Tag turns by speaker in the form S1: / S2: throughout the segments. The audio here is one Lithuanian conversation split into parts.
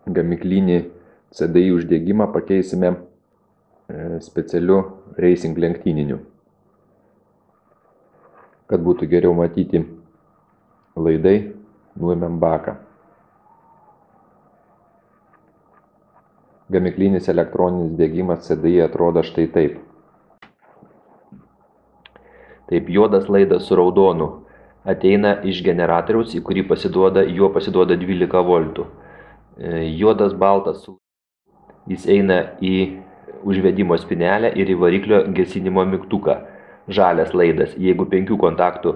S1: gamyklinį CDI uždegimą pakeisime specialiu racing lenktyniniu, kad būtų geriau matyti laidai, nuėmėm baką. Gamyklinis elektroninis degimas CDI atrodo štai taip. Taip, juodas laidas su raudonu ateina iš generatoriaus, į kurį juo pasiduoda 12 voltų. Juodas baltas, jis eina į užvedimo spynelę ir į variklio gesinimo mygtuką. Žalias laidas, jeigu 5 kontaktų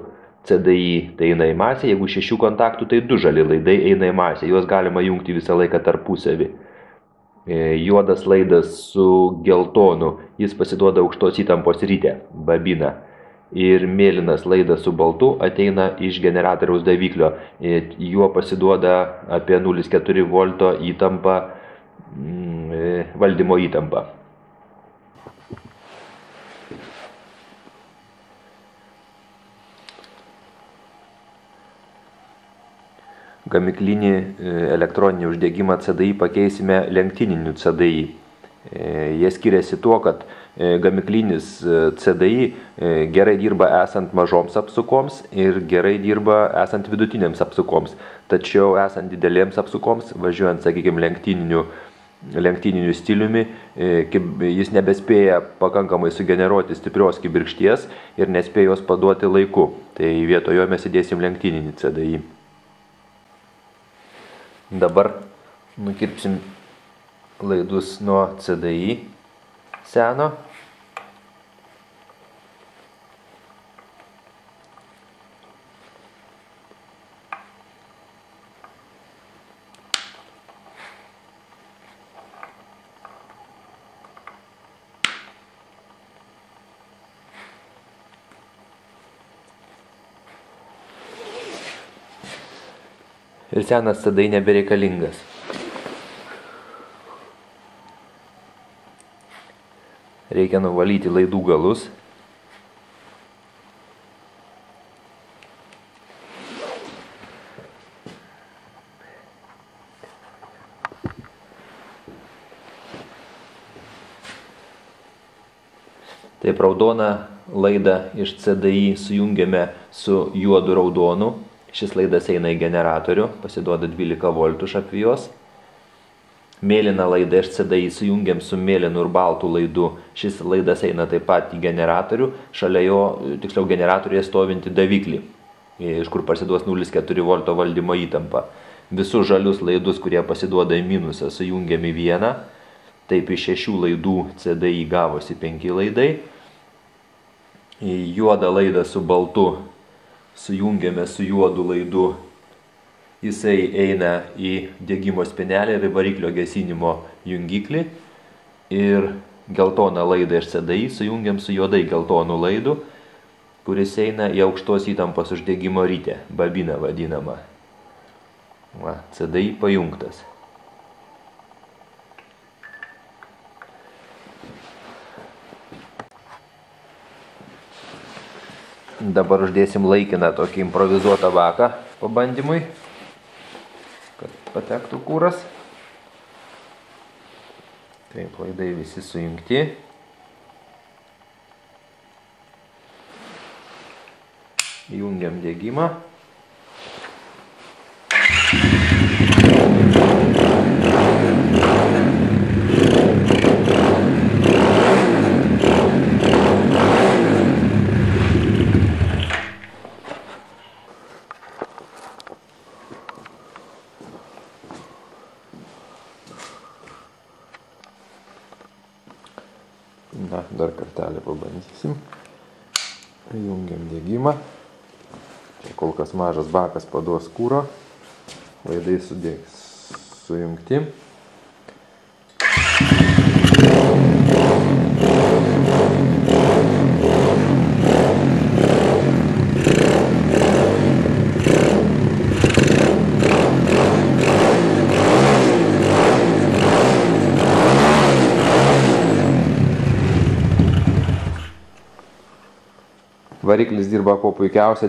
S1: CDI tai eina į masę, jeigu 6 kontaktų tai 2 žali laidai eina į masę, juos galima jungti visą laiką tarpusavį. Juodas laidas su geltonu, jis pasiduoda aukštos įtampos ritę, babiną. Ir mėlynas laidas su baltu ateina iš generatoriaus daviklio, juo pasiduoda apie 0,4 volto įtampa, valdymo įtampa. Gamyklinį elektroninį uždegimą CDI pakeisime lenktyniniu CDI. Jie skiriasi tuo, kad gamyklinis CDI gerai dirba esant mažoms apsukoms ir gerai dirba esant vidutinėms apsukoms. Tačiau esant didelėms apsukoms, važiuojant, sakykime, lenktyniniu stiliumi, jis nebespėja pakankamai sugeneruoti stiprios kibirkšties ir nespėja jos paduoti laiku. Tai vietojo mes įdėsim lenktyninį CDI. Dabar nukirpsim laidus nuo CDI seno. Ir senas CDI nebereikalingas. Reikia nuvalyti laidų galus. Taip, raudoną laidą iš CDI sujungiame su juodu raudonu. Šis laidas eina į generatorių, pasiduoda 12 voltų iš apvijos. Mėlyną laidą iš CDI sujungiam su mėlynu ir baltu laidu. Šis laidas eina taip pat į generatorių, šalia jo, tiksliau generatoriuje stovinti daviklį, iš kur pasiduos 0,4 volto valdymo įtampa. Visus žalius laidus, kurie pasiduoda į minusą, sujungiam į vieną. Taip, iš 6 laidų CDI gavosi 5 laidai. Juodą laidą su baltu sujungiame su juodu laidu. Jisai eina į degimo spynelę ir į variklio gesinimo jungiklį. Ir geltoną laidą iš CDI sujungiam su juodai geltonu laidu, kuris eina į aukštos įtampos uždegimo ritę, babiną vadinamą. Va, CDI pajungtas. Dabar uždėsim laikiną tokį improvizuotą baką pabandymui, kad patektų kūras. Taip, laidai visi sujungti. Jungiam degimą. Na, dar kartelį pabandysim. Jungiam degimą. Čia kol kas mažas bakas paduos kūro. Laidai sujungti. Variklis dirba kuo puikiausia.